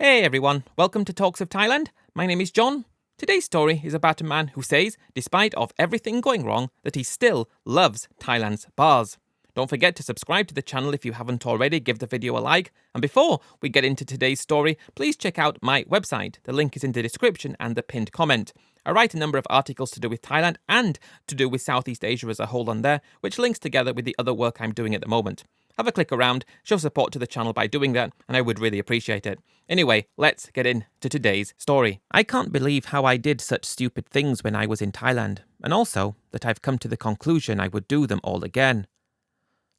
Hey everyone, welcome to Talks of Thailand. My name is Jon. Today's story is about a man who says, despite of everything going wrong, that he still loves Thailand's bars. Don't forget to subscribe to the channel if you haven't already, give the video a like, and before we get into today's story, please check out my website. The link is in the description and the pinned comment. I write a number of articles to do with Thailand and to do with Southeast Asia as a whole on there, which links together with the other work I'm doing at the moment. Have a click around, show support to the channel by doing that, and I would really appreciate it. Anyway, let's get into today's story. I can't believe how I did such stupid things when I was in Thailand, and also that I've come to the conclusion I would do them all again.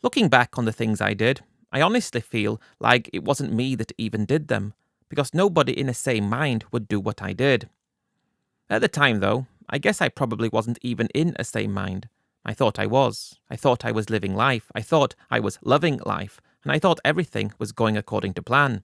Looking back on the things I did, I honestly feel like it wasn't me that even did them, because nobody in a sane mind would do what I did. At the time though, I guess I probably wasn't even in a sane mind. I thought I was. I thought I was living life. I thought I was loving life. And I thought everything was going according to plan.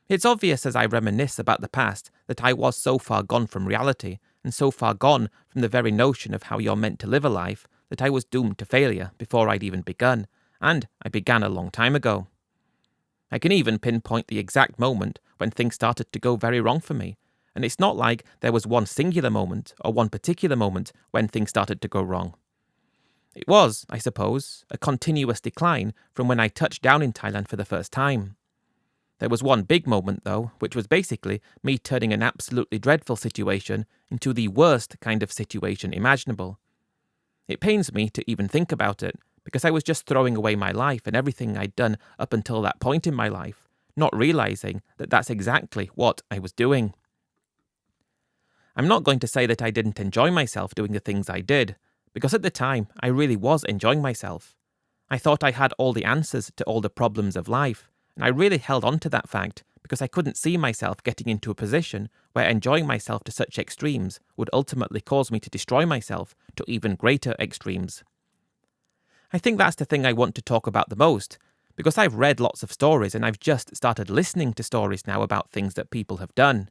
It's obvious as I reminisce about the past that I was so far gone from reality, and so far gone from the very notion of how you're meant to live a life, that I was doomed to failure before I'd even begun, and I began a long time ago. I can even pinpoint the exact moment when things started to go very wrong for me, and it's not like there was one singular moment or one particular moment when things started to go wrong. It was, I suppose, a continuous decline from when I touched down in Thailand for the first time. There was one big moment, though, which was basically me turning an absolutely dreadful situation into the worst kind of situation imaginable. It pains me to even think about it, because I was just throwing away my life and everything I'd done up until that point in my life, not realising that that's exactly what I was doing. I'm not going to say that I didn't enjoy myself doing the things I did, because at the time, I really was enjoying myself. I thought I had all the answers to all the problems of life, and I really held on to that fact because I couldn't see myself getting into a position where enjoying myself to such extremes would ultimately cause me to destroy myself to even greater extremes. I think that's the thing I want to talk about the most, because I've read lots of stories and I've just started listening to stories now about things that people have done.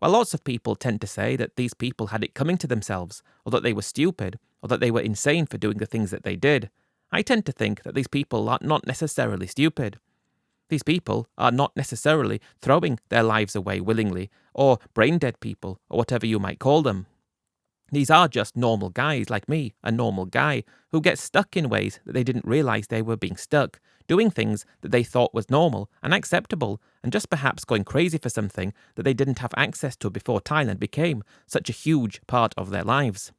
While lots of people tend to say that these people had it coming to themselves, or that they were stupid, or that they were insane for doing the things that they did, I tend to think that these people are not necessarily stupid. These people are not necessarily throwing their lives away willingly, or brain-dead people, or whatever you might call them. These are just normal guys like me, a normal guy, who get stuck in ways that they didn't realise they were being stuck, doing things that they thought was normal and acceptable, and just perhaps going crazy for something that they didn't have access to before Thailand became such a huge part of their lives.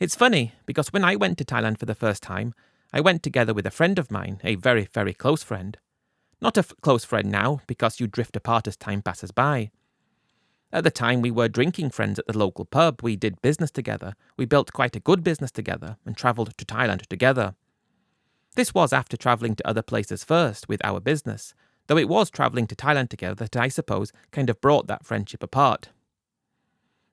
It's funny, because when I went to Thailand for the first time, I went together with a friend of mine, a very, very close friend. Not a close friend now, because you drift apart as time passes by. At the time, we were drinking friends at the local pub, we did business together, we built quite a good business together, and travelled to Thailand together. This was after travelling to other places first with our business, though it was travelling to Thailand together that I suppose kind of brought that friendship apart.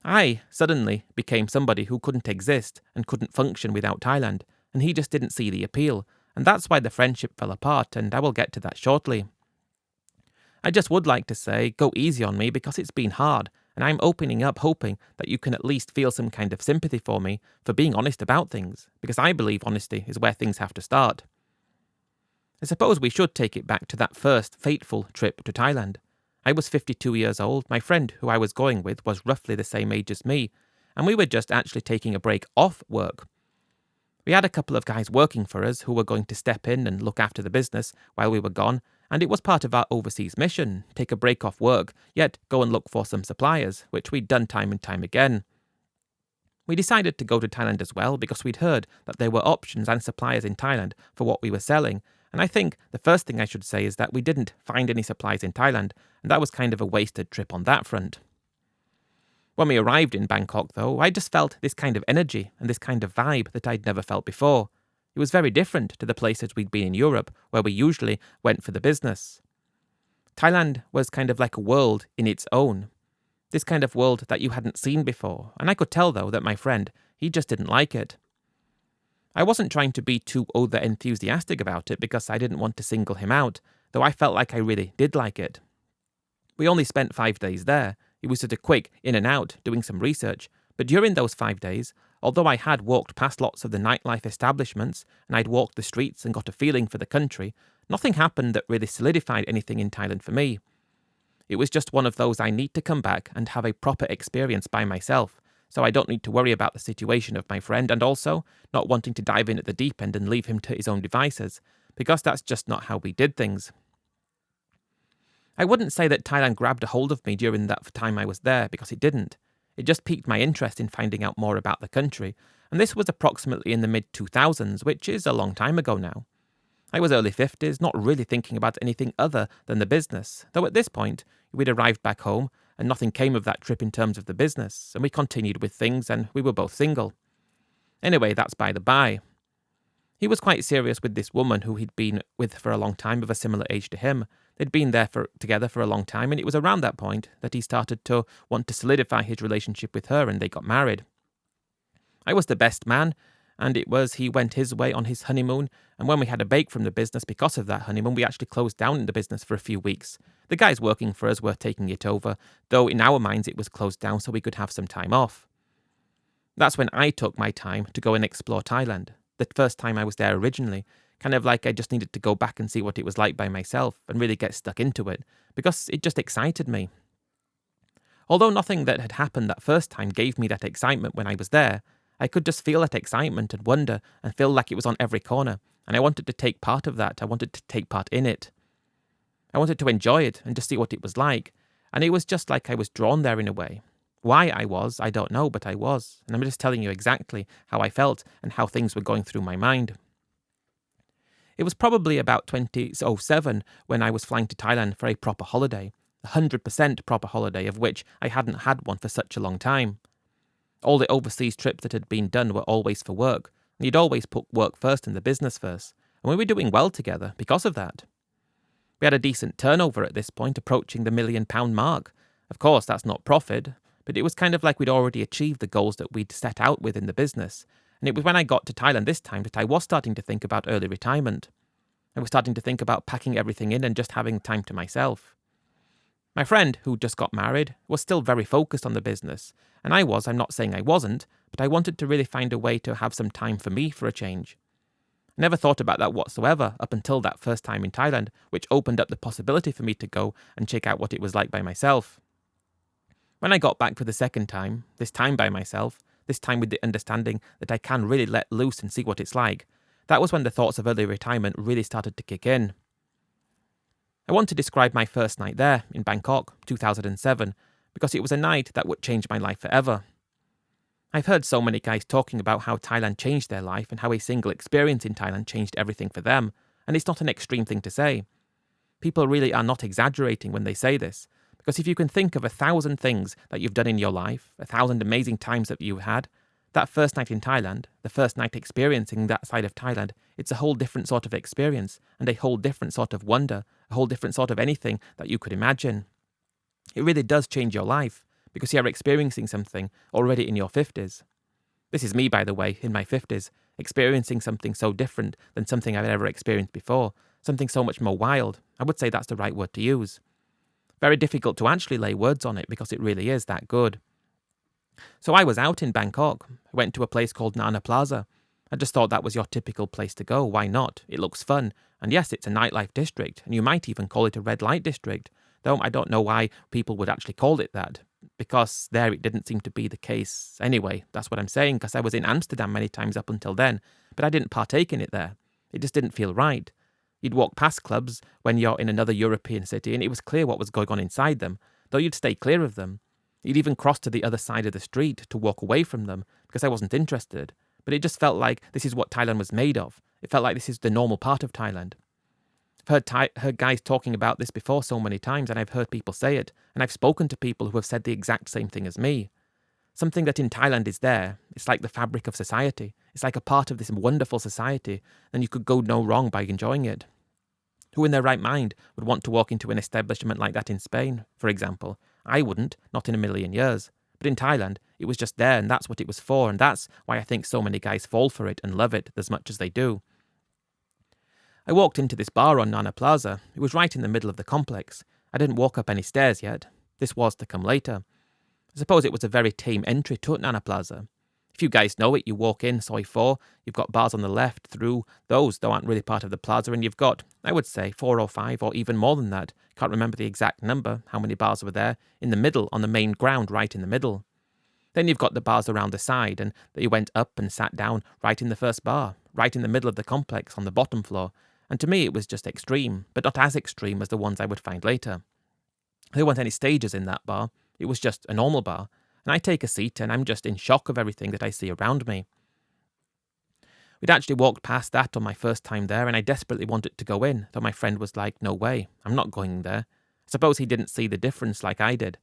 I suddenly became somebody who couldn't exist and couldn't function without Thailand, and he just didn't see the appeal, and that's why the friendship fell apart, and I will get to that shortly. I just would like to say, go easy on me because it's been hard, and I'm opening up hoping that you can at least feel some kind of sympathy for me for being honest about things, because I believe honesty is where things have to start. I suppose we should take it back to that first fateful trip to Thailand. I was 52 years old, my friend who I was going with was roughly the same age as me, and we were just actually taking a break off work. We had a couple of guys working for us who were going to step in and look after the business while we were gone, and it was part of our overseas mission, take a break off work, yet go and look for some suppliers, which we'd done time and time again. We decided to go to Thailand as well because we'd heard that there were options and suppliers in Thailand for what we were selling, and I think the first thing I should say is that we didn't find any supplies in Thailand, and that was kind of a wasted trip on that front. When we arrived in Bangkok, though, I just felt this kind of energy and this kind of vibe that I'd never felt before. It was very different to the places we'd been in Europe, where we usually went for the business. Thailand was kind of like a world in its own. This kind of world that you hadn't seen before, and I could tell, though, that my friend, he just didn't like it. I wasn't trying to be too over-enthusiastic about it because I didn't want to single him out, though I felt like I really did like it. We only spent 5 days there. It was just a quick in and out, doing some research, but during those 5 days, although I had walked past lots of the nightlife establishments, and I'd walked the streets and got a feeling for the country, Nothing happened that really solidified anything in Thailand for me. It was just one of those I need to come back and have a proper experience by myself, so I don't need to worry about the situation of my friend, and also not wanting to dive in at the deep end and leave him to his own devices, because that's just not how we did things. I wouldn't say that Thailand grabbed a hold of me during that time I was there, because it didn't. It just piqued my interest in finding out more about the country, and this was approximately in the mid-2000s, which is a long time ago now. I was early 50s, not really thinking about anything other than the business, though at this point, we'd arrived back home, and nothing came of that trip in terms of the business, and we continued with things, and we were both single. Anyway, that's by the by. He was quite serious with this woman who he'd been with for a long time, of a similar age to him. They'd been together for a long time, and it was around that point that he started to want to solidify his relationship with her, and they got married. I was the best man, and he went his way on his honeymoon, and when we had a break from the business because of that honeymoon, we actually closed down the business for a few weeks. The guys working for us were taking it over, though in our minds it was closed down so we could have some time off. That's when I took my time to go and explore Thailand. The first time I was there originally, kind of like I just needed to go back and see what it was like by myself and really get stuck into it, because it just excited me. Although nothing that had happened that first time gave me that excitement when I was there, I could just feel that excitement and wonder and feel like it was on every corner, and I wanted to take part of that. I wanted to take part in it. I wanted to enjoy it and just see what it was like, and it was just like I was drawn there in a way. Why I was, I don't know, but I was, and I'm just telling you exactly how I felt and how things were going through my mind. It was probably about 2007 when I was flying to Thailand for a proper holiday, 100% proper holiday, of which I hadn't had one for such a long time. All the overseas trips that had been done were always for work, and you'd always put work first and the business first, and we were doing well together because of that. We had a decent turnover at this point, approaching the £1 million mark. Of course, that's not profit, but it was kind of like we'd already achieved the goals that we'd set out with in the business, and it was when I got to Thailand this time that I was starting to think about early retirement. I was starting to think about packing everything in and just having time to myself. My friend, who just got married, was still very focused on the business, and I'm not saying I wasn't, but I wanted to really find a way to have some time for me for a change. I never thought about that whatsoever up until that first time in Thailand, which opened up the possibility for me to go and check out what it was like by myself. When I got back for the second time, this time by myself, this time with the understanding that I can really let loose and see what it's like, that was when the thoughts of early retirement really started to kick in. I want to describe my first night there, in Bangkok, 2007, because it was a night that would change my life forever. I've heard so many guys talking about how Thailand changed their life and how a single experience in Thailand changed everything for them, and it's not an extreme thing to say. People really are not exaggerating when they say this, because if you can think of 1,000 things that you've done in your life, 1,000 amazing times that you've had, that first night in Thailand, the first night experiencing that side of Thailand, it's a whole different sort of experience and a whole different sort of wonder, a whole different sort of anything that you could imagine. It really does change your life because you're experiencing something already in your 50s. This is me, by the way, in my 50s, experiencing something so different than something I've ever experienced before, something so much more wild. I would say that's the right word to use. Very difficult to actually lay words on it because it really is that good. So I was out in Bangkok. I went to a place called Nana Plaza. I just thought that was your typical place to go. Why not? It looks fun. And yes, it's a nightlife district, and you might even call it a red light district, though I don't know why people would actually call it that, because there it didn't seem to be the case. Anyway, that's what I'm saying, because I was in Amsterdam many times up until then, but I didn't partake in it there. It just didn't feel right. You'd walk past clubs when you're in another European city, and it was clear what was going on inside them, though you'd stay clear of them. You'd even cross to the other side of the street to walk away from them, because I wasn't interested. But it just felt like this is what Thailand was made of. It felt like this is the normal part of Thailand. I've heard guys talking about this before so many times, and I've heard people say it, and I've spoken to people who have said the exact same thing as me. Something that in Thailand is there. It's like the fabric of society. It's like a part of this wonderful society, and you could go no wrong by enjoying it. Who in their right mind would want to walk into an establishment like that in Spain, for example? I wouldn't, not in a million years. But in Thailand, it was just there, and that's what it was for, and that's why I think so many guys fall for it and love it as much as they do. I walked into this bar on Nana Plaza. It was right in the middle of the complex. I didn't walk up any stairs yet. This was to come later. I suppose it was a very tame entry to Nana Plaza. If you guys know it, you walk in, Soi 4, you've got bars on the left through those that aren't really part of the plaza, and you've got, I would say, 4 or 5 or even more than that. Can't remember the exact number, how many bars were there, in the middle, on the main ground, right in the middle. Then you've got the bars around the side, and that you went up and sat down right in the first bar, right in the middle of the complex on the bottom floor. And to me it was just extreme, but not as extreme as the ones I would find later. There weren't any stages in that bar, it was just a normal bar, and I take a seat and I'm just in shock of everything that I see around me. We'd actually walked past that on my first time there, and I desperately wanted to go in, though my friend was like, no way, I'm not going there. I suppose he didn't see the difference like I did.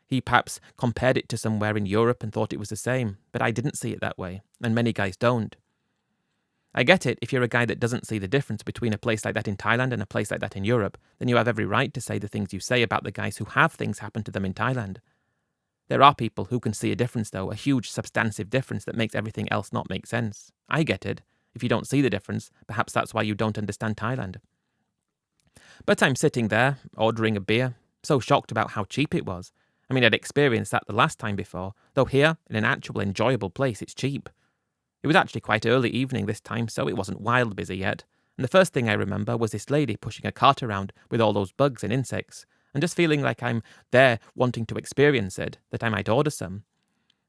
He perhaps compared it to somewhere in Europe and thought it was the same, but I didn't see it that way, and many guys don't. I get it, if you're a guy that doesn't see the difference between a place like that in Thailand and a place like that in Europe, then you have every right to say the things you say about the guys who have things happen to them in Thailand. There are people who can see a difference though, a huge substantive difference that makes everything else not make sense. I get it. If you don't see the difference, perhaps that's why you don't understand Thailand. But I'm sitting there, ordering a beer, so shocked about how cheap it was. I mean, I'd experienced that the last time before, though here, in an actual enjoyable place, it's cheap. It was actually quite early evening this time, so it wasn't wild busy yet, and the first thing I remember was this lady pushing a cart around with all those bugs and insects, and just feeling like I'm there wanting to experience it, that I might order some.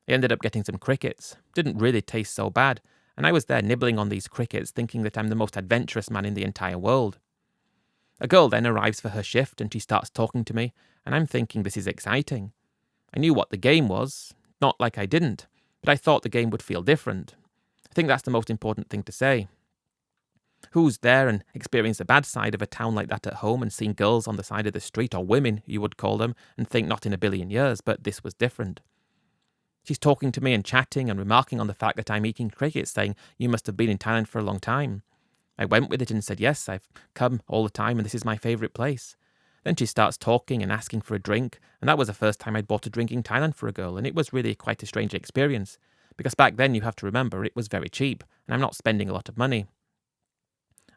I ended up getting some crickets. Didn't really taste so bad, and I was there nibbling on these crickets thinking that I'm the most adventurous man in the entire world. A girl then arrives for her shift and she starts talking to me, and I'm thinking this is exciting. I knew what the game was, not like I didn't, but I thought the game would feel different. I think that's the most important thing to say. Who's there and experienced the bad side of a town like that at home and seen girls on the side of the street, or women, you would call them, and think not in a billion years, but this was different. She's talking to me and chatting and remarking on the fact that I'm eating crickets, saying, you must have been in Thailand for a long time. I went with it and said, yes, I've come all the time and this is my favourite place. Then she starts talking and asking for a drink, and that was the first time I'd bought a drink in Thailand for a girl, and it was really quite a strange experience, because back then you have to remember it was very cheap, and I'm not spending a lot of money.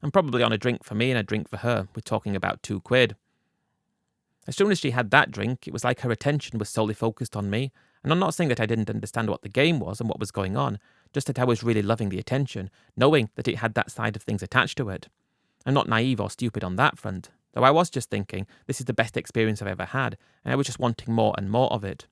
I'm probably on a drink for me and a drink for her, we're talking about £2. As soon as she had that drink, it was like her attention was solely focused on me, and I'm not saying that I didn't understand what the game was and what was going on, just that I was really loving the attention, knowing that it had that side of things attached to it. I'm not naive or stupid on that front, though I was just thinking, this is the best experience I've ever had, and I was just wanting more and more of it.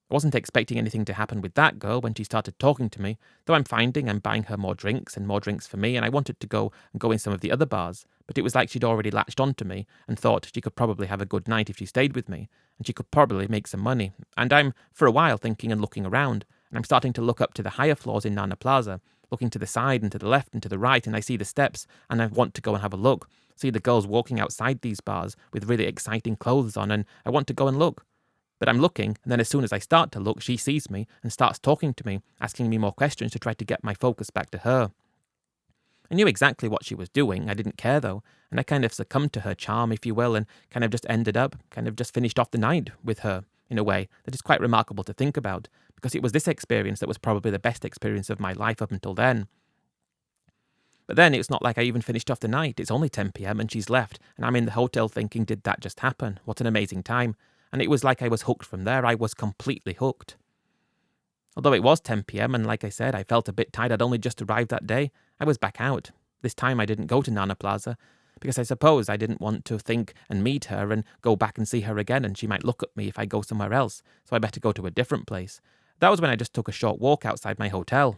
I wasn't expecting anything to happen with that girl when she started talking to me, though I'm finding I'm buying her more drinks and more drinks for me, and I wanted to go in some of the other bars, but it was like she'd already latched onto me and thought she could probably have a good night if she stayed with me, and she could probably make some money, and I'm, for a while, thinking and looking around, and I'm starting to look up to the higher floors in Nana Plaza, looking to the side and to the left and to the right, and I see the steps, and I want to go and have a look, see the girls walking outside these bars with really exciting clothes on, and I want to go and look. But I'm looking, and then as soon as I start to look, she sees me and starts talking to me, asking me more questions to try to get my focus back to her. I knew exactly what she was doing, I didn't care though, and I kind of succumbed to her charm, if you will, and kind of just ended up, just finished off the night with her, in a way that is quite remarkable to think about, because it was this experience that was probably the best experience of my life up until then. But then it's not like I even finished off the night, it's only 10 p.m. and she's left, and I'm in the hotel thinking, did that just happen? What an amazing time. And it was like I was hooked from there. I was completely hooked. Although it was 10 p.m. and like I said, I felt a bit tired. I'd only just arrived that day. I was back out. This time I didn't go to Nana Plaza because I suppose I didn't want to think and meet her and go back and see her again, and she might look at me if I go somewhere else, so I better go to a different place. That was when I just took a short walk outside my hotel.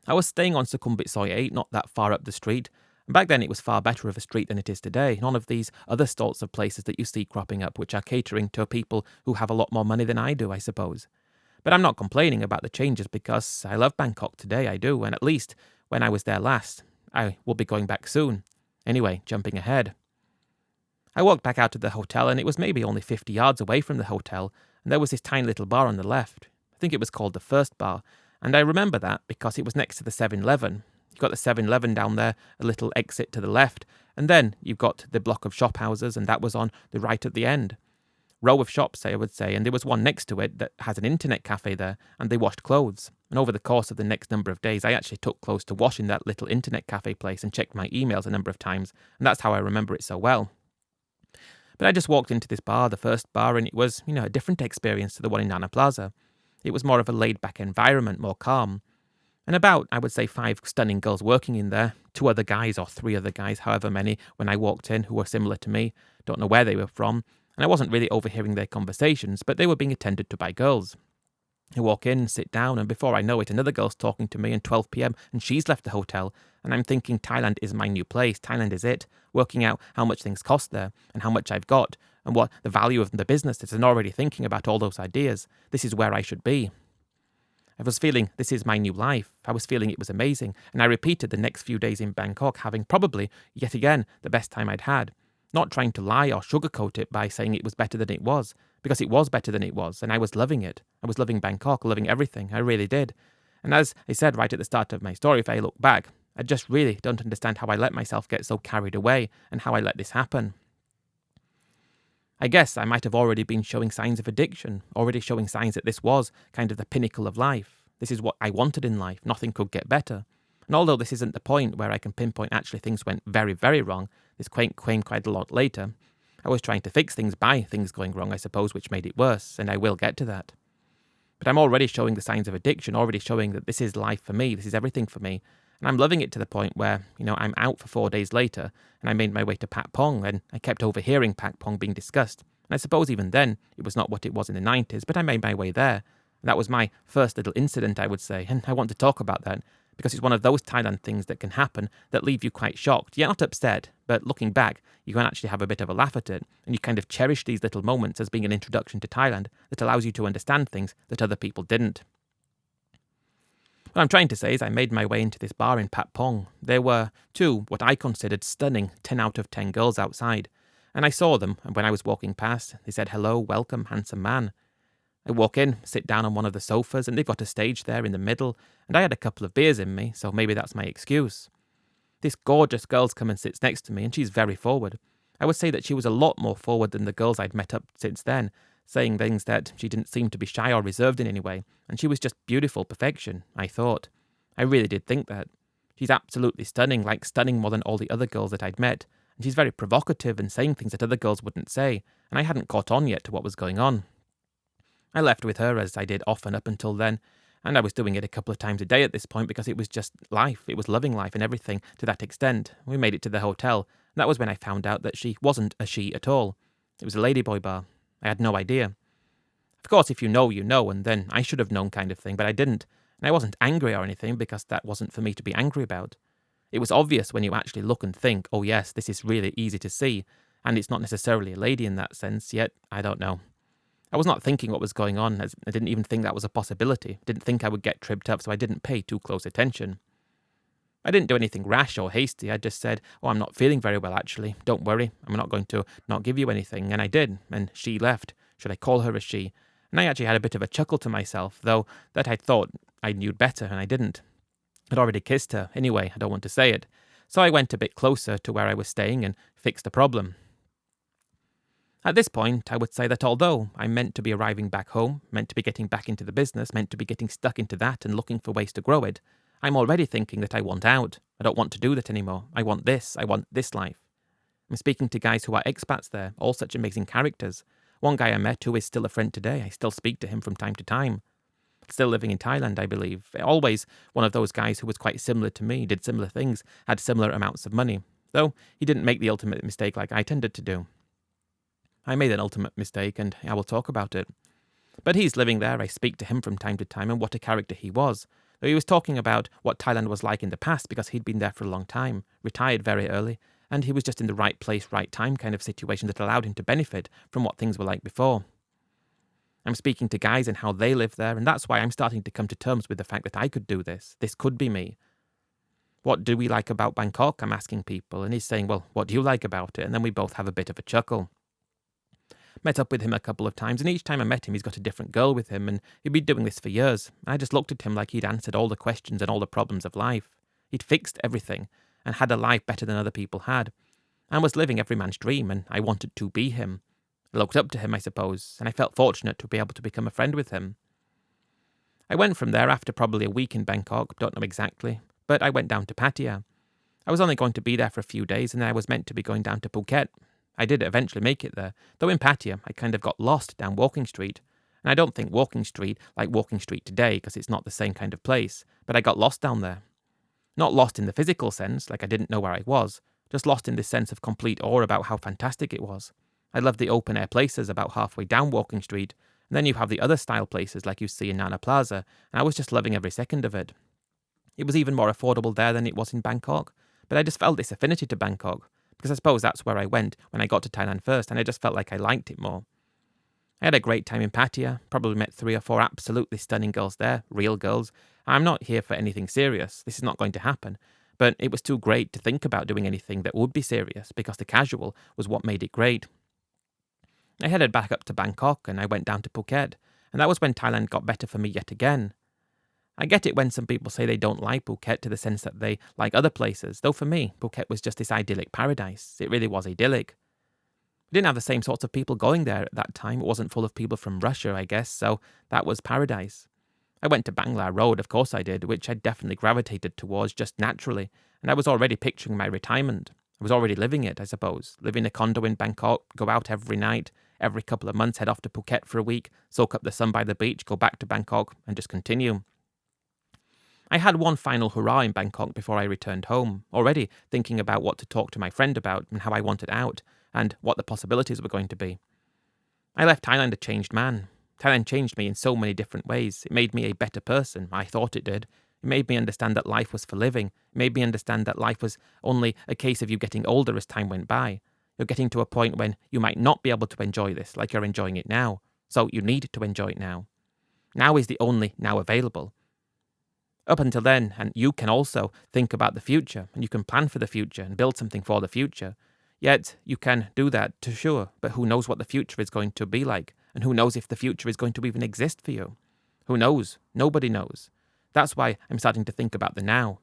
I was staying on Sukhumvit Soi 8, not that far up the street, and back then it was far better of a street than it is today. None of these other sorts of places that you see cropping up, which are catering to people who have a lot more money than I do, I suppose. But I'm not complaining about the changes because I love Bangkok today, I do, and at least when I was there last. I will be going back soon. Anyway, jumping ahead. I walked back out to the hotel, and it was maybe only 50 yards away from the hotel, and there was this tiny little bar on the left. I think it was called the First Bar, and I remember that because it was next to the 7-Eleven. You've got the 7-Eleven down there, a little exit to the left, and then you've got the block of shop houses, and that was on the right at the end. Row of shops, I would say, and there was one next to it that has an internet cafe there, and they washed clothes. And over the course of the next number of days, I actually took clothes to wash in that little internet cafe place and checked my emails a number of times, and that's how I remember it so well. But I just walked into this bar, the First Bar, and it was, a different experience to the one in Nana Plaza. It was more of a laid-back environment, more calm. And about, I would say, 5 stunning girls working in there, 2 other guys or 3 other guys, however many, when I walked in, who were similar to me. Don't know where they were from, and I wasn't really overhearing their conversations, but they were being attended to by girls. I walk in, sit down, and before I know it, another girl's talking to me, and 12 p.m, and she's left the hotel, and I'm thinking Thailand is my new place, Thailand is it, working out how much things cost there, and how much I've got, and what the value of the business is, and already thinking about all those ideas. This is where I should be. I was feeling this is my new life. I was feeling it was amazing, and I repeated the next few days in Bangkok, having probably, yet again, the best time I'd had. Not trying to lie or sugarcoat it by saying it was better than it was, because it was better than it was, and I was loving it. I was loving Bangkok, loving everything. I really did. And as I said right at the start of my story, if I look back, I just really don't understand how I let myself get so carried away, and how I let this happen. I guess I might have already been showing signs of addiction, already showing signs that this was kind of the pinnacle of life. This is what I wanted in life. Nothing could get better. And although this isn't the point where I can pinpoint actually things went very, very wrong, this came quite a lot later, I was trying to fix things by things going wrong, I suppose, which made it worse, and I will get to that. But I'm already showing the signs of addiction, already showing that this is life for me, this is everything for me, and I'm loving it to the point where, I'm out for 4 days later, and I made my way to Pat Pong, and I kept overhearing Pat Pong being discussed. And I suppose even then, it was not what it was in the 90s, but I made my way there. And that was my first little incident, I would say, and I want to talk about that, because it's one of those Thailand things that can happen that leave you quite shocked. You're not upset, but looking back, you can actually have a bit of a laugh at it, and you kind of cherish these little moments as being an introduction to Thailand that allows you to understand things that other people didn't. What I'm trying to say is I made my way into this bar in Pat Pong. There were 2, what I considered stunning 10 out of 10 girls outside, and I saw them, and when I was walking past, they said, "Hello, welcome, handsome man." I walk in, sit down on one of the sofas, and they've got a stage there in the middle, and I had a couple of beers in me, so maybe that's my excuse. This gorgeous girl's come and sits next to me, and she's very forward. I would say that she was a lot more forward than the girls I'd met up since then, saying things that she didn't seem to be shy or reserved in any way, and she was just beautiful perfection, I thought. I really did think that. She's absolutely stunning, like stunning more than all the other girls that I'd met, and she's very provocative and saying things that other girls wouldn't say, and I hadn't caught on yet to what was going on. I left with her, as I did often up until then, and I was doing it a couple of times a day at this point because it was just life. It was loving life and everything to that extent. We made it to the hotel, and that was when I found out that she wasn't a she at all. It was a ladyboy bar. I had no idea. Of course, if you know, you know, and then I should have known kind of thing, but I didn't. And I wasn't angry or anything because that wasn't for me to be angry about. It was obvious when you actually look and think, oh yes, this is really easy to see, and it's not necessarily a lady in that sense, yet I don't know. I was not thinking what was going on, as I didn't even think that was a possibility. Didn't think I would get tripped up, so I didn't pay too close attention. I didn't do anything rash or hasty. I just said, "Oh, I'm not feeling very well, actually. Don't worry, I'm not going to not give you anything." And I did, and she left. Should I call her a she? And I actually had a bit of a chuckle to myself, though that I thought I knew better, and I didn't. I'd already kissed her. Anyway, I don't want to say it. So I went a bit closer to where I was staying and fixed the problem. At this point, I would say that although I'm meant to be arriving back home, meant to be getting back into the business, meant to be getting stuck into that and looking for ways to grow it, I'm already thinking that I want out. I don't want to do that anymore. I want this life. I'm speaking to guys who are expats there, all such amazing characters. One guy I met who is still a friend today, I still speak to him from time to time. Still living in Thailand, I believe. Always one of those guys who was quite similar to me, did similar things, had similar amounts of money. Though he didn't make the ultimate mistake like I tended to do. I made an ultimate mistake, and I will talk about it. But he's living there, I speak to him from time to time, and what a character he was. Though he was talking about what Thailand was like in the past because he'd been there for a long time, retired very early, and he was just in the right place, right time kind of situation that allowed him to benefit from what things were like before. I'm speaking to guys and how they live there, and that's why I'm starting to come to terms with the fact that I could do this. This could be me. What do we like about Bangkok? I'm asking people, and he's saying, well, what do you like about it? And then we both have a bit of a chuckle. Met up with him a couple of times, and each time I met him, he's got a different girl with him, and he'd been doing this for years. I just looked at him like he'd answered all the questions and all the problems of life. He'd fixed everything, and had a life better than other people had, and was living every man's dream, and I wanted to be him. I looked up to him, I suppose, and I felt fortunate to be able to become a friend with him. I went from there after probably a week in Bangkok, don't know exactly, but I went down to Pattaya. I was only going to be there for a few days, and then I was meant to be going down to Phuket. I did eventually make it there, though in Pattaya I kind of got lost down Walking Street, And I don't think Walking Street like Walking Street today because it's not the same kind of place, but I got lost down there. Not lost in the physical sense, like I didn't know where I was, just lost in this sense of complete awe about how fantastic it was. I loved the open-air places about halfway down Walking Street, and then you have the other style places like you see in Nana Plaza, and I was just loving every second of it. It was even more affordable there than it was in Bangkok, but I just felt this affinity to Bangkok, because I suppose that's where I went when I got to Thailand first, and I just felt like I liked it more. I had a great time in Pattaya, probably met 3 or 4 absolutely stunning girls there, real girls. I'm not here for anything serious, this is not going to happen, but it was too great to think about doing anything that would be serious, because the casual was what made it great. I headed back up to Bangkok and I went down to Phuket, and that was when Thailand got better for me yet again. I get it when some people say they don't like Phuket to the sense that they like other places, though for me, Phuket was just this idyllic paradise. It really was idyllic. We didn't have the same sorts of people going there at that time. It wasn't full of people from Russia, I guess, so that was paradise. I went to Bangla Road, of course I did, which I definitely gravitated towards just naturally, and I was already picturing my retirement. I was already living it, I suppose. Live in a condo in Bangkok, go out every night, every couple of months head off to Phuket for a week, soak up the sun by the beach, go back to Bangkok, and just continue. I had one final hurrah in Bangkok before I returned home, already thinking about what to talk to my friend about and how I wanted out, and what the possibilities were going to be. I left Thailand a changed man. Thailand changed me in so many different ways. It made me a better person, I thought it did. It made me understand that life was for living. It made me understand that life was only a case of you getting older as time went by. You're getting to a point when you might not be able to enjoy this like you're enjoying it now, so you need to enjoy it now. Now is the only now available. Up until then, and you can also think about the future, and you can plan for the future and build something for the future. Yet, you can do that to sure, but who knows what the future is going to be like, and who knows if the future is going to even exist for you? Who knows? Nobody knows. That's why I'm starting to think about the now.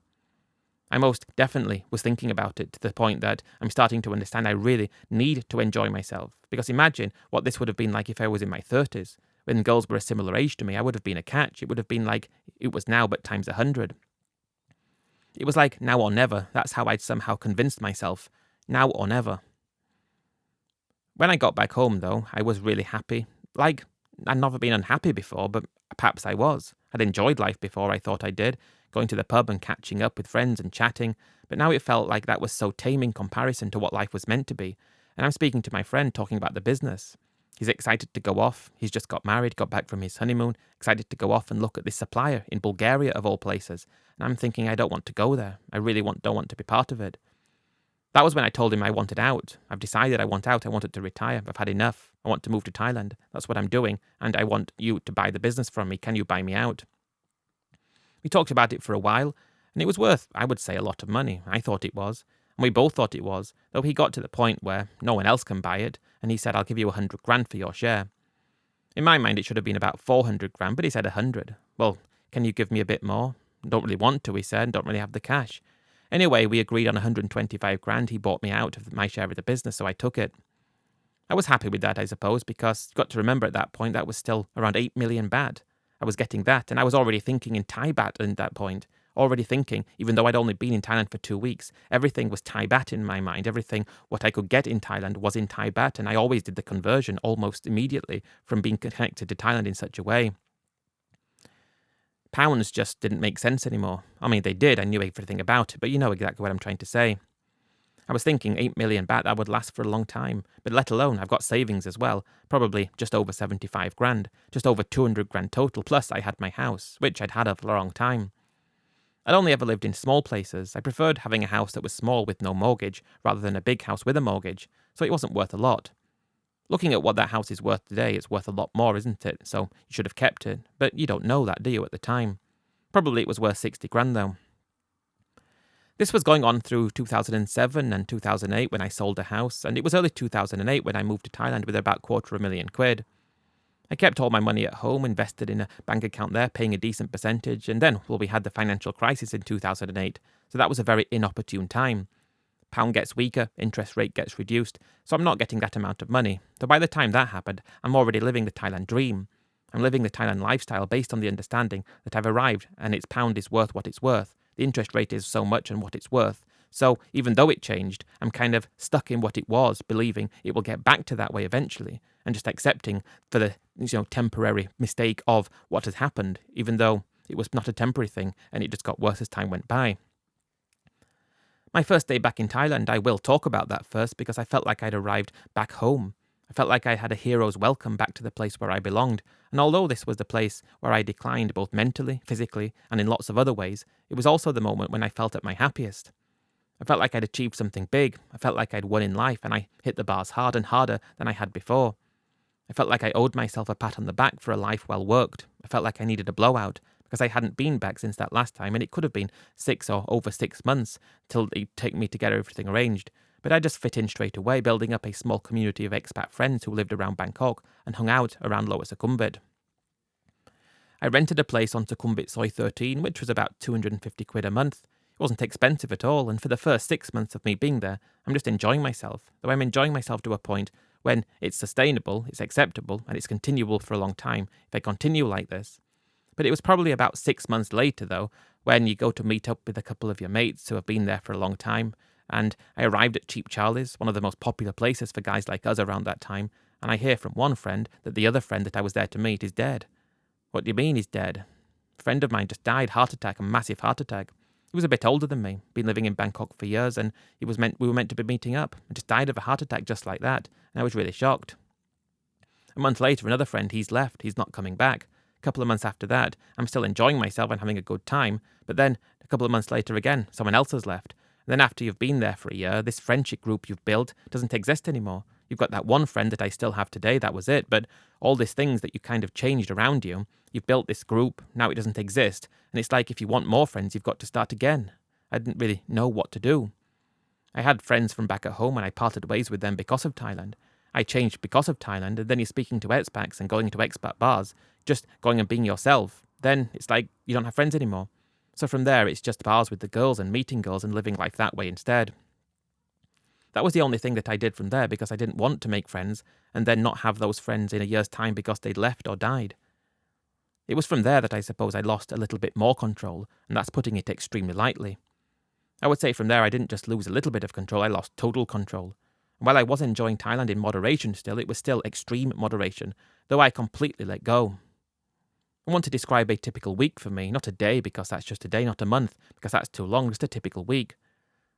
I most definitely was thinking about it to the point that I'm starting to understand I really need to enjoy myself, because imagine what this would have been like if I was in my 30s. When girls were a similar age to me, I would have been a catch. It would have been like it was now, but times 100. It was like now or never. That's how I'd somehow convinced myself. Now or never. When I got back home, though, I was really happy. Like, I'd never been unhappy before, but perhaps I was. I'd enjoyed life before, I thought I did, going to the pub and catching up with friends and chatting, but now it felt like that was so tame in comparison to what life was meant to be. And I'm speaking to my friend talking about the business. He's excited to go off. He's just got married, got back from his honeymoon, excited to go off and look at this supplier in Bulgaria, of all places. And I'm thinking I don't want to go there. I really don't want to be part of it. That was when I told him I wanted out. I've decided I want out. I wanted to retire. I've had enough. I want to move to Thailand. That's what I'm doing. And I want you to buy the business from me. Can you buy me out? We talked about it for a while, and it was worth, I would say, a lot of money. I thought it was. And we both thought it was, though he got to the point where no one else can buy it, and he said, I'll give you 100 grand for your share. In my mind, it should have been about 400 grand, but he said 100. Well, can you give me a bit more? Don't really want to, he said, don't really have the cash. Anyway, we agreed on 125 grand. He bought me out of my share of the business, so I took it. I was happy with that, I suppose, because you've got to remember at that point, that was still around 8 million baht. I was getting that, and I was already thinking in Thai baht at that point. Already thinking, even though I'd only been in Thailand for 2 weeks, everything was Thai baht in my mind. Everything, what I could get in Thailand was in Thai baht, and I always did the conversion almost immediately from being connected to Thailand in such a way. Pounds just didn't make sense anymore. I mean, they did, I knew everything about it, but you know exactly what I'm trying to say. I was thinking 8 million baht, that would last for a long time, but let alone, I've got savings as well, probably just over 75 grand, just over 200 grand total, plus I had my house, which I'd had for a long time. I'd only ever lived in small places. I preferred having a house that was small with no mortgage, rather than a big house with a mortgage, so it wasn't worth a lot. Looking at what that house is worth today, it's worth a lot more, isn't it? So you should have kept it, but you don't know that, do you, at the time? Probably it was worth 60 grand though. This was going on through 2007 and 2008 when I sold a house, and it was early 2008 when I moved to Thailand with about £250,000. I kept all my money at home, invested in a bank account there, paying a decent percentage, and then, we had the financial crisis in 2008, so that was a very inopportune time. Pound gets weaker, interest rate gets reduced, so I'm not getting that amount of money. So by the time that happened, I'm already living the Thailand dream. I'm living the Thailand lifestyle based on the understanding that I've arrived and its pound is worth what it's worth. The interest rate is so much and what it's worth, So even though it changed, I'm kind of stuck in what it was, believing it will get back to that way eventually, and just accepting for the temporary mistake of what has happened, even though it was not a temporary thing and it just got worse as time went by. My first day back in Thailand, I will talk about that first because I felt like I'd arrived back home. I felt like I had a hero's welcome back to the place where I belonged, and although this was the place where I declined both mentally, physically, and in lots of other ways, it was also the moment when I felt at my happiest. I felt like I'd achieved something big, I felt like I'd won in life, and I hit the bars hard and harder than I had before. I felt like I owed myself a pat on the back for a life well worked. I felt like I needed a blowout, because I hadn't been back since that last time, and it could have been 6 or over 6 months till it'd take me to get everything arranged. But I just fit in straight away, building up a small community of expat friends who lived around Bangkok and hung out around Lower Sukhumvit. I rented a place on Sukhumvit Soi 13, which was about 250 quid a month. It wasn't expensive at all, and for the first 6 months of me being there, I'm just enjoying myself, though I'm enjoying myself to a point when it's sustainable, it's acceptable, and it's continuable for a long time if I continue like this. But it was probably about 6 months later, though, when you go to meet up with a couple of your mates who have been there for a long time, and I arrived at Cheap Charlie's, one of the most popular places for guys like us around that time, and I hear from one friend that the other friend that I was there to meet is dead. What do you mean he's dead? A friend of mine just died, heart attack, a massive heart attack. He was a bit older than me, been living in Bangkok for years, and we were meant to be meeting up, and just died of a heart attack just like that, and I was really shocked. A month later, another friend, he's left, he's not coming back. A couple of months after that, I'm still enjoying myself and having a good time, but then a couple of months later again, someone else has left. And then after you've been there for a year, this friendship group you've built doesn't exist anymore. You've got that one friend that I still have today, that was it, but all these things that you kind of changed around you, you've built this group, now it doesn't exist, and it's like if you want more friends, you've got to start again. I didn't really know what to do. I had friends from back at home and I parted ways with them because of Thailand. I changed because of Thailand, and then you're speaking to expats and going to expat bars, just going and being yourself. Then it's like you don't have friends anymore. So from there, it's just bars with the girls and meeting girls and living life that way instead. That was the only thing that I did from there because I didn't want to make friends and then not have those friends in a year's time because they'd left or died. It was from there that I suppose I lost a little bit more control, and that's putting it extremely lightly. I would say from there I didn't just lose a little bit of control, I lost total control. And while I was enjoying Thailand in moderation still, it was still extreme moderation, though I completely let go. I want to describe a typical week for me, not a day because that's just a day, not a month because that's too long, just a typical week.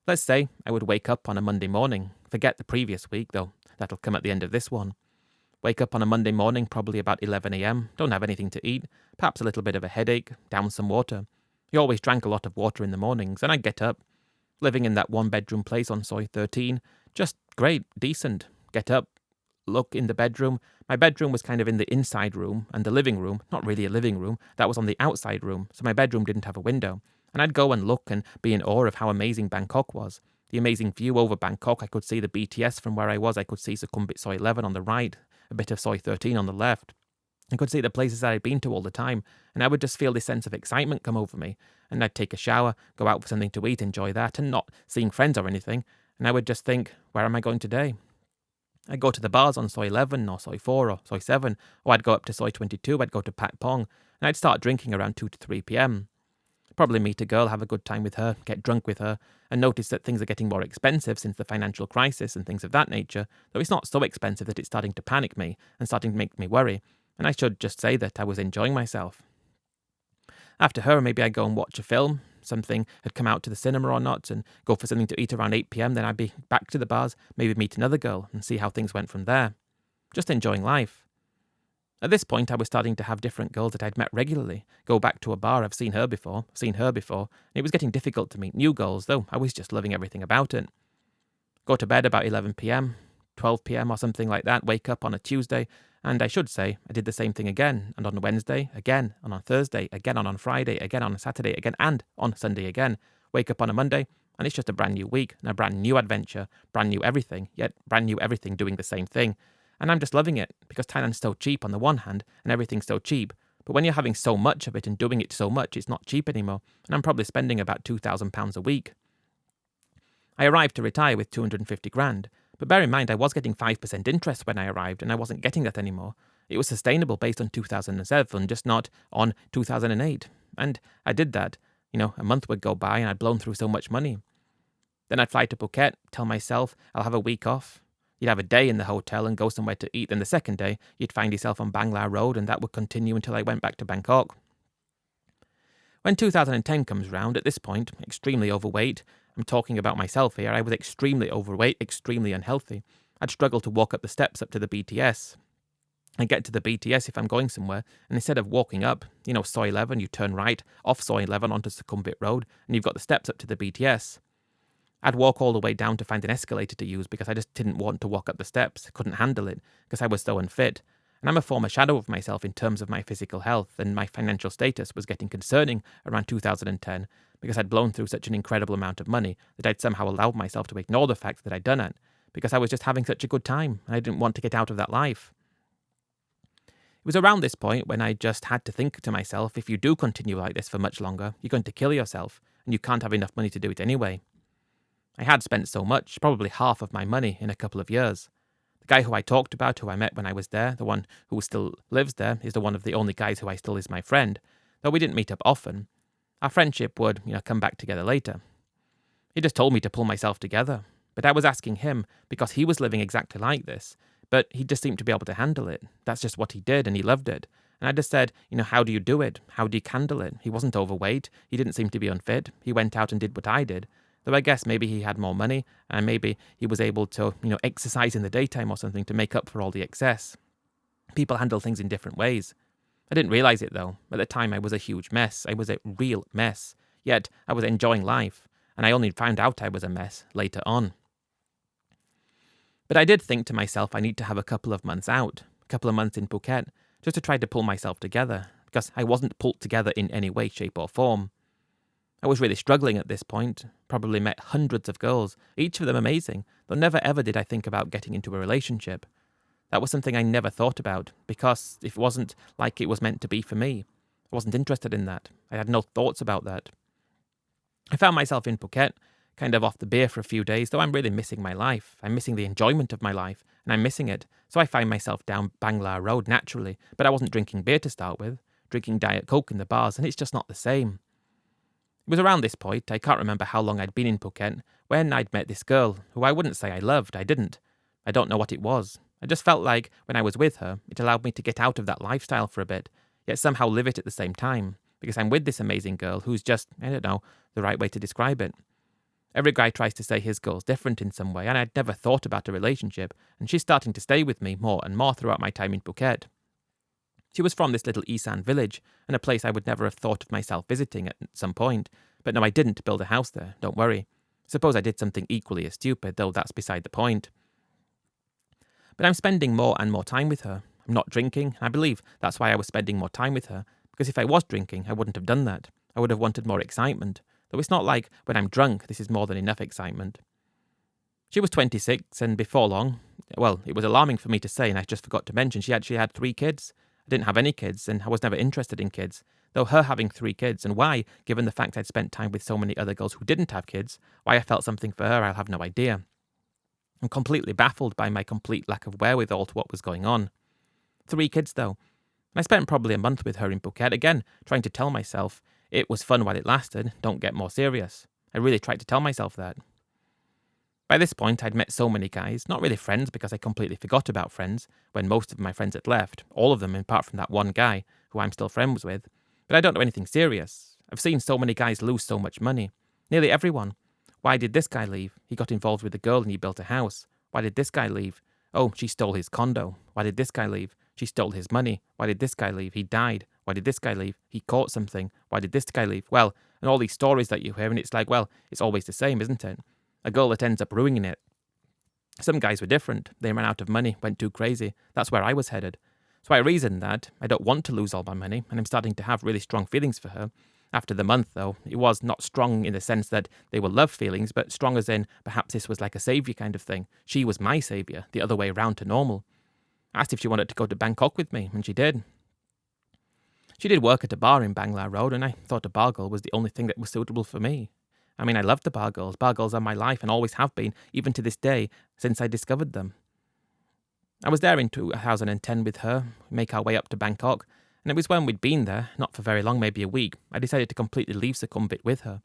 Let's say I would wake up on a Monday morning, forget the previous week though, that'll come at the end of this one. Wake up on a Monday morning, probably about 11 a.m, don't have anything to eat, perhaps a little bit of a headache, down some water. He always drank a lot of water in the mornings, and I'd get up, living in that one-bedroom place on Soi 13, just great, decent. Get up, look in the bedroom. My bedroom was kind of in the inside room, and the living room, not really a living room, that was on the outside room, so my bedroom didn't have a window. And I'd go and look and be in awe of how amazing Bangkok was. The amazing view over Bangkok, I could see the BTS from where I was, I could see Sukhumvit Soi 11 on the right, a bit of Soi 13 on the left. I could see the places that I'd been to all the time, and I would just feel this sense of excitement come over me. And I'd take a shower, go out for something to eat, enjoy that, and not seeing friends or anything. And I would just think, where am I going today? I'd go to the bars on Soi 11 or Soi 4 or Soi 7, or I'd go up to Soi 22, I'd go to Pat Pong, and I'd start drinking around 2 to 3 p.m. Probably meet a girl, have a good time with her, get drunk with her, and notice that things are getting more expensive since the financial crisis and things of that nature, though it's not so expensive that it's starting to panic me and starting to make me worry, and I should just say that I was enjoying myself. After her, maybe I'd go and watch a film, something had come out to the cinema or not, and go for something to eat around 8 p.m, then I'd be back to the bars, maybe meet another girl and see how things went from there. Just enjoying life. At this point, I was starting to have different girls that I'd met regularly, go back to a bar, I've seen her before, and it was getting difficult to meet new girls, though I was just loving everything about it. Go to bed about 11 p.m, 12 p.m. or something like that, wake up on a Tuesday, and I should say I did the same thing again, and on Wednesday, again, and on Thursday, again, and on Friday, again, on Saturday, again, and on Sunday again. Wake up on a Monday, and it's just a brand new week, and a brand new adventure, brand new everything, yet brand new everything doing the same thing. And I'm just loving it, because Thailand's so cheap on the one hand, and everything's so cheap. But when you're having so much of it and doing it so much, it's not cheap anymore, and I'm probably spending about £2,000 a week. I arrived to retire with 250 grand, but bear in mind I was getting 5% interest when I arrived, and I wasn't getting that anymore. It was sustainable based on 2007, just not on 2008. And I did that. A month would go by and I'd blown through so much money. Then I'd fly to Phuket, tell myself I'll have a week off. You'd have a day in the hotel and go somewhere to eat. Then the second day, you'd find yourself on Bangla Road, and that would continue until I went back to Bangkok. When 2010 comes round, at this point, extremely overweight, I'm talking about myself here, I was extremely overweight, extremely unhealthy. I'd struggle to walk up the steps up to the BTS. I get to the BTS if I'm going somewhere, and instead of walking up, Soy 11, you turn right, off Soy 11 onto Sukhumvit Road, and you've got the steps up to the BTS. I'd walk all the way down to find an escalator to use because I just didn't want to walk up the steps, couldn't handle it, because I was so unfit. And I'm a former shadow of myself in terms of my physical health, and my financial status was getting concerning around 2010 because I'd blown through such an incredible amount of money that I'd somehow allowed myself to ignore the fact that I'd done it, because I was just having such a good time, and I didn't want to get out of that life. It was around this point when I just had to think to myself, if you do continue like this for much longer, you're going to kill yourself, and you can't have enough money to do it anyway. I had spent so much, probably half of my money in a couple of years. The guy who I talked about, who I met when I was there, the one who still lives there, is the one of the only guys who I still is my friend, though we didn't meet up often. Our friendship would, come back together later. He just told me to pull myself together, but I was asking him because he was living exactly like this, but he just seemed to be able to handle it. That's just what he did, and he loved it. And I just said, how do you do it? How do you handle it? He wasn't overweight. He didn't seem to be unfit. He went out and did what I did. Though I guess maybe he had more money, and maybe he was able to, exercise in the daytime or something to make up for all the excess. People handle things in different ways. I didn't realize it, though. At the time, I was a huge mess. I was a real mess. Yet, I was enjoying life, and I only found out I was a mess later on. But I did think to myself I need to have a couple of months out, a couple of months in Phuket, just to try to pull myself together, because I wasn't pulled together in any way, shape or form. I was really struggling at this point, probably met hundreds of girls, each of them amazing, though never ever did I think about getting into a relationship. That was something I never thought about, because it wasn't like it was meant to be for me. I wasn't interested in that. I had no thoughts about that. I found myself in Phuket, kind of off the beer for a few days, though I'm really missing my life. I'm missing the enjoyment of my life, and I'm missing it. So I find myself down Bangla Road naturally, but I wasn't drinking beer to start with, drinking Diet Coke in the bars, and it's just not the same. It was around this point, I can't remember how long I'd been in Phuket, when I'd met this girl, who I wouldn't say I loved, I didn't. I don't know what it was. I just felt like, when I was with her, it allowed me to get out of that lifestyle for a bit, yet somehow live it at the same time, because I'm with this amazing girl who's just, I don't know, the right way to describe it. Every guy tries to say his girl's different in some way, and I'd never thought about a relationship, and she's starting to stay with me more and more throughout my time in Phuket. She was from this little Isan village, and a place I would never have thought of myself visiting at some point, but no, I didn't build a house there, don't worry. Suppose I did something equally as stupid, though that's beside the point. But I'm spending more and more time with her. I'm not drinking, and I believe that's why I was spending more time with her, because if I was drinking, I wouldn't have done that. I would have wanted more excitement, though it's not like when I'm drunk, this is more than enough excitement. She was 26, and before long, well, it was alarming for me to say, and I just forgot to mention, she actually had 3 kids. I didn't have any kids, and I was never interested in kids, though her having 3 kids, and why, given the fact I'd spent time with so many other girls who didn't have kids, why I felt something for her, I'll have no idea. I'm completely baffled by my complete lack of wherewithal to what was going on. 3 kids, though. I spent probably a month with her in Phuket, again, trying to tell myself it was fun while it lasted, don't get more serious. I really tried to tell myself that. By this point, I'd met so many guys, not really friends because I completely forgot about friends when most of my friends had left, all of them apart from that one guy who I'm still friends with, but I don't know anything serious. I've seen so many guys lose so much money. Nearly everyone. Why did this guy leave? He got involved with a girl and he built a house. Why did this guy leave? Oh, she stole his condo. Why did this guy leave? She stole his money. Why did this guy leave? He died. Why did this guy leave? He caught something. Why did this guy leave? Well, and all these stories that you hear, and it's like, well, it's always the same, isn't it? A girl that ends up ruining it. Some guys were different. They ran out of money, went too crazy. That's where I was headed. So I reasoned that I don't want to lose all my money, and I'm starting to have really strong feelings for her. After the month, though, it was not strong in the sense that they were love feelings, but strong as in perhaps this was like a saviour kind of thing. She was my saviour, the other way round to normal. I asked if she wanted to go to Bangkok with me, and she did. She did work at a bar in Bangla Road, and I thought a bar girl was the only thing that was suitable for me. I mean, I loved the bar girls. Bar girls are my life and always have been, even to this day, since I discovered them. I was there in 2010 with her, make our way up to Bangkok, and it was when we'd been there, not for very long, maybe a week, I decided to completely leave Sukhumvit with her.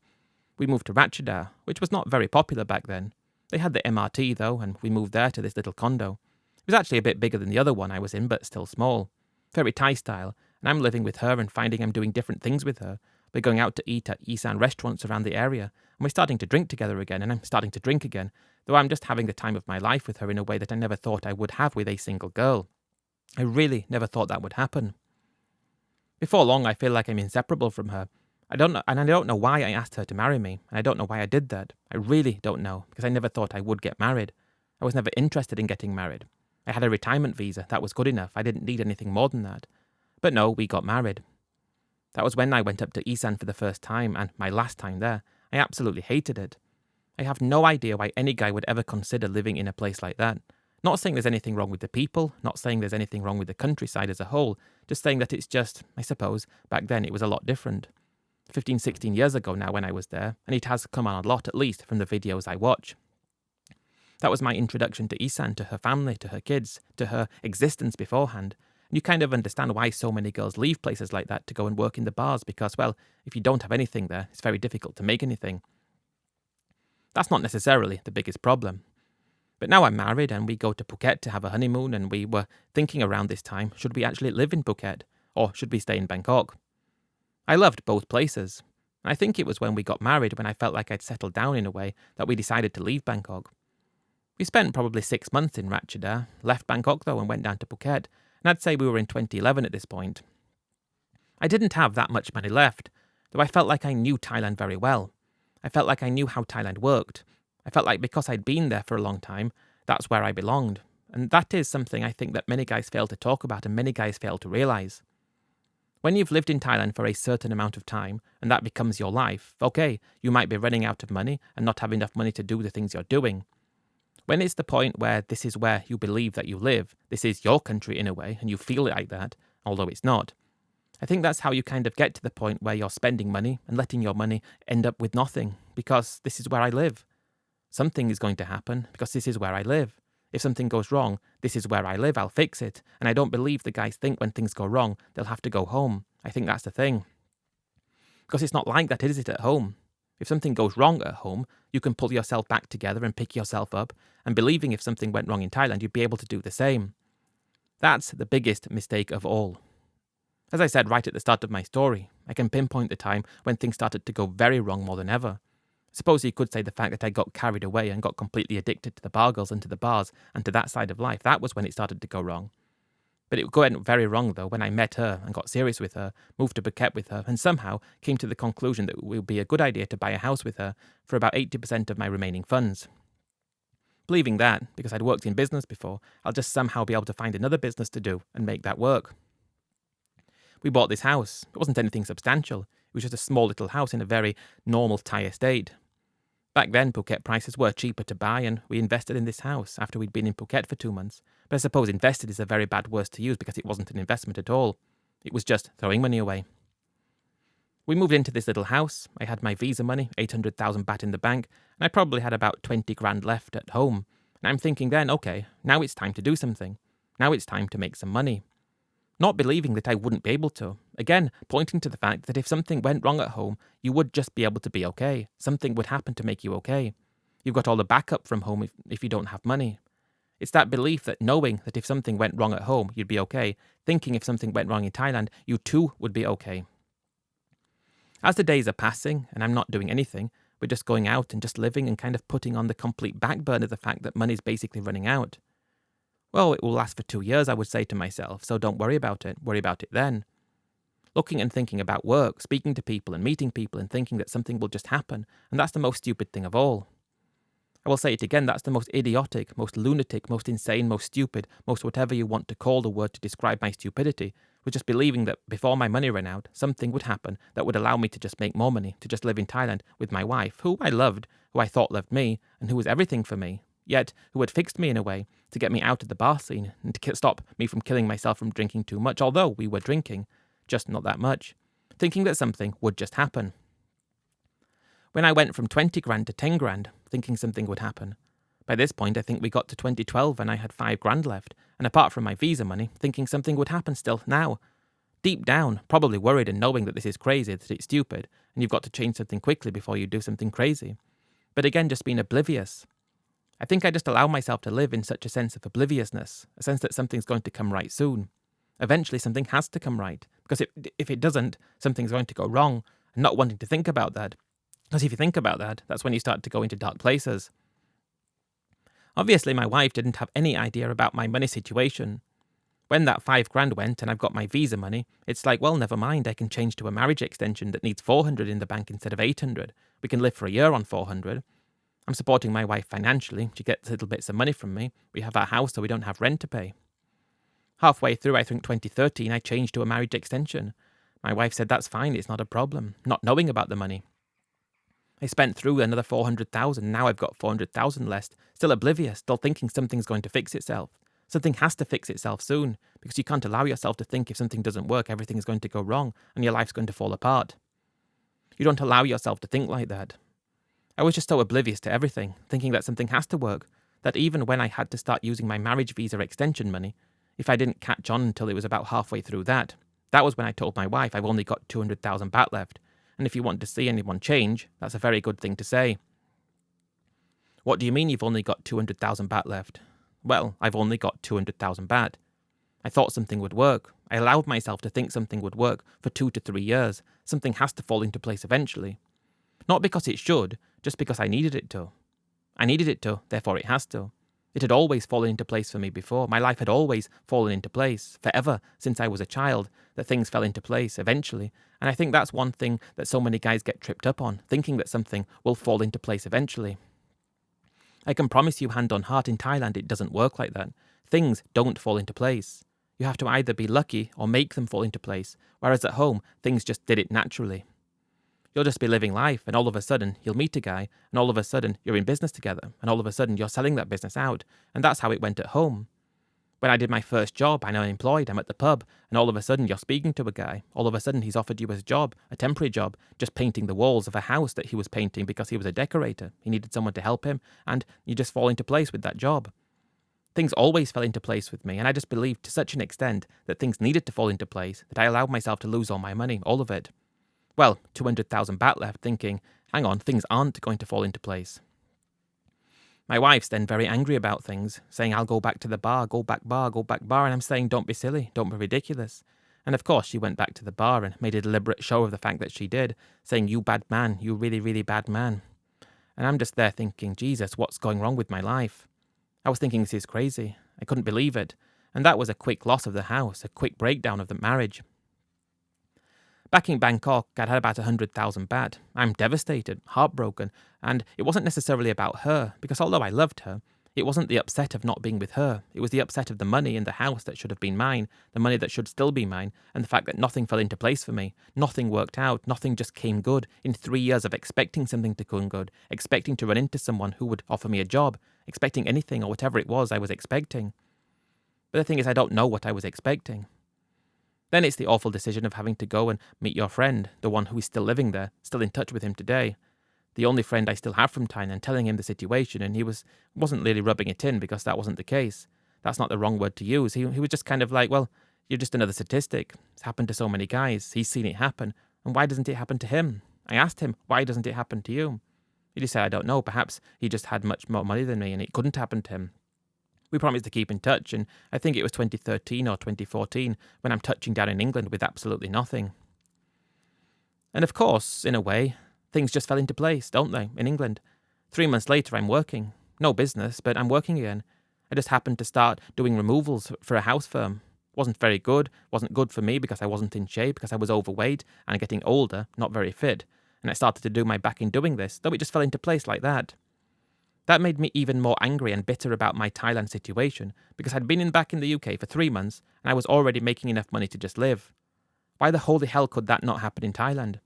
We moved to Ratchadar, which was not very popular back then. They had the MRT though, and we moved there to this little condo. It was actually a bit bigger than the other one I was in, but still small. Very Thai style, and I'm living with her and finding I'm doing different things with her. We're going out to eat at Isan restaurants around the area, and we're starting to drink together again, and I'm starting to drink again, though I'm just having the time of my life with her in a way that I never thought I would have with a single girl. I really never thought that would happen. Before long, I feel like I'm inseparable from her. I don't know why I asked her to marry me, and I don't know why I did that. I really don't know, because I never thought I would get married. I was never interested in getting married. I had a retirement visa, that was good enough, I didn't need anything more than that. But no, we got married. That was when I went up to Isan for the first time, and my last time there. I absolutely hated it. I have no idea why any guy would ever consider living in a place like that. Not saying there's anything wrong with the people, not saying there's anything wrong with the countryside as a whole, just saying that it's just, I suppose, back then it was a lot different. 15, 16 years ago now when I was there, and it has come on a lot, at least from the videos I watch. That was my introduction to Isan, to her family, to her kids, to her existence beforehand. And you kind of understand why so many girls leave places like that to go and work in the bars, because, well, if you don't have anything there, it's very difficult to make anything. That's not necessarily the biggest problem. But now I'm married and we go to Phuket to have a honeymoon, and we were thinking around this time, should we actually live in Phuket, or should we stay in Bangkok? I loved both places. And I think it was when we got married, when I felt like I'd settled down in a way, that we decided to leave Bangkok. We spent probably 6 months in Ratchadar, left Bangkok though and went down to Phuket, and I'd say we were in 2011 at this point. I didn't have that much money left, though I felt like I knew Thailand very well. I felt like I knew how Thailand worked. I felt like because I'd been there for a long time, that's where I belonged. And that is something I think that many guys fail to talk about and many guys fail to realise. When you've lived in Thailand for a certain amount of time, and that becomes your life, okay, you might be running out of money and not have enough money to do the things you're doing. When it's the point where this is where you believe that you live, this is your country in a way, and you feel it like that, although it's not, I think that's how you kind of get to the point where you're spending money and letting your money end up with nothing, because this is where I live. Something is going to happen, because this is where I live. If something goes wrong, this is where I live, I'll fix it. And I don't believe the guys think when things go wrong, they'll have to go home. I think that's the thing. Because it's not like that, is it, at home? If something goes wrong at home, you can pull yourself back together and pick yourself up, and believing if something went wrong in Thailand, you'd be able to do the same. That's the biggest mistake of all. As I said right at the start of my story, I can pinpoint the time when things started to go very wrong more than ever. I suppose you could say the fact that I got carried away and got completely addicted to the bar girls and to the bars and to that side of life, that was when it started to go wrong. But it went very wrong, though, when I met her and got serious with her, moved to Phuket with her, and somehow came to the conclusion that it would be a good idea to buy a house with her for about 80% of my remaining funds. Believing that, because I'd worked in business before, I'll just somehow be able to find another business to do and make that work. We bought this house. It wasn't anything substantial. It was just a small little house in a very normal Thai estate. Back then, Phuket prices were cheaper to buy, and we invested in this house after we'd been in Phuket for 2 months. But I suppose invested is a very bad word to use because it wasn't an investment at all. It was just throwing money away. We moved into this little house. I had my visa money, 800,000 baht in the bank, and I probably had about 20 grand left at home. And I'm thinking then, okay, now it's time to do something. Now it's time to make some money. Not believing that I wouldn't be able to. Again, pointing to the fact that if something went wrong at home, you would just be able to be okay. Something would happen to make you okay. You've got all the backup from home if you don't have money. It's that belief that knowing that if something went wrong at home, you'd be okay, thinking if something went wrong in Thailand, you too would be okay. As the days are passing and I'm not doing anything, we're just going out and just living and kind of putting on the complete back burner the fact that money's basically running out. Well, it will last for 2 years, I would say to myself, so don't worry about it. Worry about it then. Looking and thinking about work, speaking to people and meeting people and thinking that something will just happen, and that's the most stupid thing of all. I will say it again, that's the most idiotic, most lunatic, most insane, most stupid, most whatever you want to call the word to describe my stupidity, was just believing that before my money ran out, something would happen that would allow me to just make more money, to just live in Thailand with my wife, who I loved, who I thought loved me, and who was everything for me, yet who had fixed me in a way to get me out of the bar scene and to stop me from killing myself from drinking too much, although we were drinking, just not that much, thinking that something would just happen. When I went from 20 grand to 10 grand, thinking something would happen. By this point, I think we got to 2012 and I had 5 grand left, and apart from my visa money, thinking something would happen still now. Deep down, probably worried and knowing that this is crazy, that it's stupid, and you've got to change something quickly before you do something crazy. But again, just being oblivious. I think I just allow myself to live in such a sense of obliviousness, a sense that something's going to come right soon. Eventually, something has to come right, because if it doesn't, something's going to go wrong, and not wanting to think about that. Because if you think about that, that's when you start to go into dark places. Obviously, my wife didn't have any idea about my money situation. When that $5,000 went and I've got my visa money, it's like, well, never mind, I can change to a marriage extension that needs $400 in the bank instead of $800. We can live for a year on $400. I'm supporting my wife financially. She gets little bits of money from me. We have our house so we don't have rent to pay. Halfway through, I think 2013, I changed to a marriage extension. My wife said that's fine, it's not a problem, not knowing about the money. I spent through another $400,000, now I've got $400,000 left, still oblivious, still thinking something's going to fix itself. Something has to fix itself soon, because you can't allow yourself to think if something doesn't work, everything is going to go wrong, and your life's going to fall apart. You don't allow yourself to think like that. I was just so oblivious to everything, thinking that something has to work, that even when I had to start using my marriage visa extension money, if I didn't catch on until it was about halfway through that was when I told my wife I've only got 200,000 baht left, and if you want to see anyone change, that's a very good thing to say. What do you mean you've only got 200,000 baht left? Well, I've only got 200,000 baht. I thought something would work. I allowed myself to think something would work for 2 to 3 years. Something has to fall into place eventually. Not because it should, just because I needed it to. I needed it to, therefore it has to. It had always fallen into place for me before. My life had always fallen into place, forever, since I was a child, that things fell into place eventually. And I think that's one thing that so many guys get tripped up on, thinking that something will fall into place eventually. I can promise you hand on heart, in Thailand it doesn't work like that. Things don't fall into place. You have to either be lucky or make them fall into place, whereas at home, things just did it naturally. You'll just be living life, and all of a sudden, you'll meet a guy, and all of a sudden, you're in business together, and all of a sudden, you're selling that business out, and that's how it went at home. When I did my first job, I'm unemployed, I'm at the pub, and all of a sudden, you're speaking to a guy. All of a sudden, he's offered you a job, a temporary job, just painting the walls of a house that he was painting because he was a decorator. He needed someone to help him, and you just fall into place with that job. Things always fell into place with me, and I just believed to such an extent that things needed to fall into place that I allowed myself to lose all my money, all of it. Well, 200,000 baht left, thinking, hang on, things aren't going to fall into place. My wife's then very angry about things, saying I'll go back to the bar, go back bar, and I'm saying don't be silly, don't be ridiculous. And of course she went back to the bar and made a deliberate show of the fact that she did, saying you bad man, you really, really bad man. And I'm just there thinking, Jesus, what's going wrong with my life? I was thinking this is crazy, I couldn't believe it, and that was a quick loss of the house, a quick breakdown of the marriage. Back in Bangkok, I'd had about 100,000 baht. I'm devastated, heartbroken, and it wasn't necessarily about her, because although I loved her, it wasn't the upset of not being with her. It was the upset of the money in the house that should have been mine, the money that should still be mine, and the fact that nothing fell into place for me. Nothing worked out, nothing just came good. In 3 years of expecting something to come good, expecting to run into someone who would offer me a job, expecting anything or whatever it was I was expecting. But the thing is, I don't know what I was expecting. Then it's the awful decision of having to go and meet your friend, the one who is still living there, still in touch with him today. The only friend I still have from Thailand, telling him the situation, and he wasn't really rubbing it in because that wasn't the case. That's not the wrong word to use. He was just kind of like, well, you're just another statistic. It's happened to so many guys. He's seen it happen. And why doesn't it happen to him? I asked him, why doesn't it happen to you? He just said, I don't know. Perhaps he just had much more money than me and it couldn't happen to him. We promised to keep in touch, and I think it was 2013 or 2014 when I'm touching down in England with absolutely nothing. And of course, in a way, things just fell into place, don't they, in England? 3 months later, I'm working. No business, but I'm working again. I just happened to start doing removals for a house firm. Wasn't very good, wasn't good for me because I wasn't in shape, because I was overweight and getting older, not very fit. And I started to do my back in doing this, though it just fell into place like that. That made me even more angry and bitter about my Thailand situation, because I'd been back in the UK for 3 months and I was already making enough money to just live. Why the holy hell could that not happen in Thailand?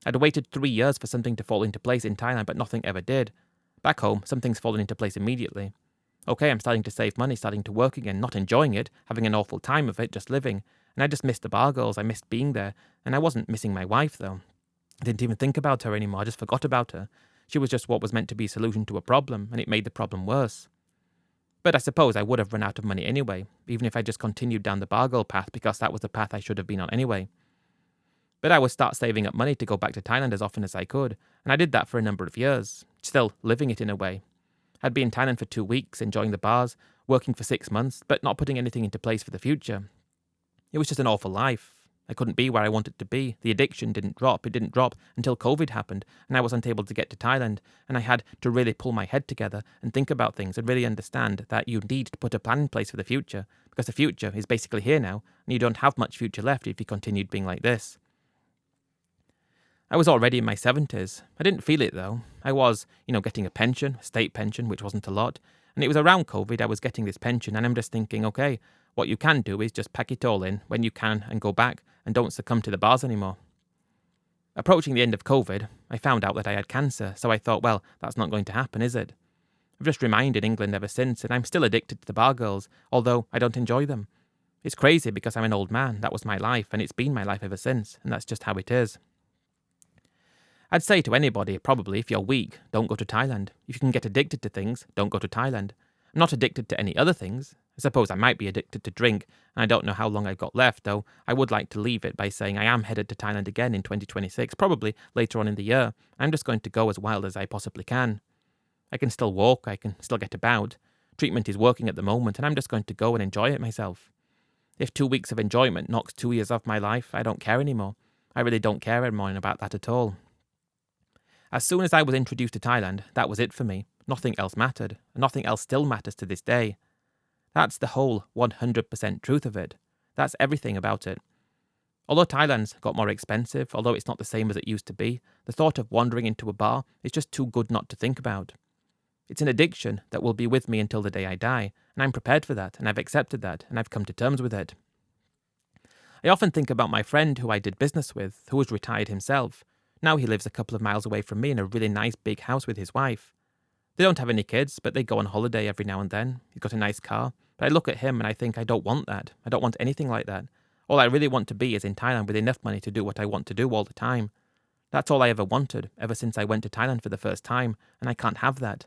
I'd waited 3 years for something to fall into place in Thailand, but nothing ever did. Back home, something's fallen into place immediately. Okay, I'm starting to save money, starting to work again, not enjoying it, having an awful time of it, just living. And I just missed the bar girls, I missed being there. And I wasn't missing my wife, though. I didn't even think about her anymore, I just forgot about her. She was just what was meant to be a solution to a problem, and it made the problem worse. But I suppose I would have run out of money anyway, even if I just continued down the bar girl path, because that was the path I should have been on anyway. But I would start saving up money to go back to Thailand as often as I could, and I did that for a number of years, still living it in a way. I'd be in Thailand for 2 weeks, enjoying the bars, working for 6 months, but not putting anything into place for the future. It was just an awful life. I couldn't be where I wanted to be. The addiction didn't drop. It didn't drop until COVID happened, and I wasn't able to get to Thailand, and I had to really pull my head together and think about things and really understand that you need to put a plan in place for the future, because the future is basically here now, and you don't have much future left if you continued being like this. I was already in my 70s. I didn't feel it though. I was, getting a pension, a state pension, which wasn't a lot. And it was around COVID I was getting this pension, and I'm just thinking, okay, what you can do is just pack it all in when you can and go back and don't succumb to the bars anymore. Approaching the end of COVID, I found out that I had cancer, so I thought, well, that's not going to happen, is it? I've just remained in England ever since, and I'm still addicted to the bar girls, although I don't enjoy them. It's crazy because I'm an old man. That was my life, and it's been my life ever since, and that's just how it is. I'd say to anybody, probably, if you're weak, don't go to Thailand. If you can get addicted to things, don't go to Thailand. I'm not addicted to any other things. I suppose I might be addicted to drink, and I don't know how long I've got left, though I would like to leave it by saying I am headed to Thailand again in 2026, probably later on in the year. I'm just going to go as wild as I possibly can. I can still walk, I can still get about. Treatment is working at the moment, and I'm just going to go and enjoy it myself. If 2 weeks of enjoyment knocks 2 years off my life, I don't care anymore. I really don't care anymore about that at all. As soon as I was introduced to Thailand, that was it for me. Nothing else mattered, and nothing else still matters to this day. That's the whole 100% truth of it. That's everything about it. Although Thailand's got more expensive, although it's not the same as it used to be, the thought of wandering into a bar is just too good not to think about. It's an addiction that will be with me until the day I die, and I'm prepared for that, and I've accepted that, and I've come to terms with it. I often think about my friend who I did business with, who was retired himself. Now he lives a couple of miles away from me in a really nice big house with his wife. They don't have any kids, but they go on holiday every now and then. He's got a nice car. But I look at him and I think I don't want that. I don't want anything like that. All I really want to be is in Thailand with enough money to do what I want to do all the time. That's all I ever wanted, ever since I went to Thailand for the first time, and I can't have that.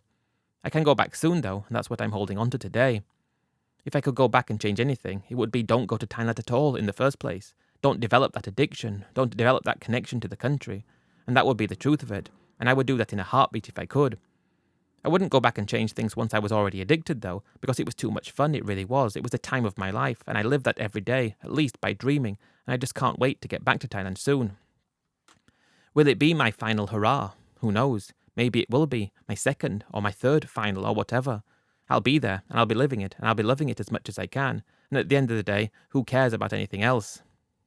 I can go back soon though, and that's what I'm holding on to today. If I could go back and change anything, it would be don't go to Thailand at all in the first place. Don't develop that addiction. Don't develop that connection to the country. And that would be the truth of it, and I would do that in a heartbeat if I could. I wouldn't go back and change things once I was already addicted though, because it was too much fun, it really was. It was the time of my life, and I lived that every day, at least by dreaming, and I just can't wait to get back to Thailand soon. Will it be my final hurrah? Who knows? Maybe it will be my second or my third final or whatever. I'll be there, and I'll be living it, and I'll be loving it as much as I can, and at the end of the day, who cares about anything else?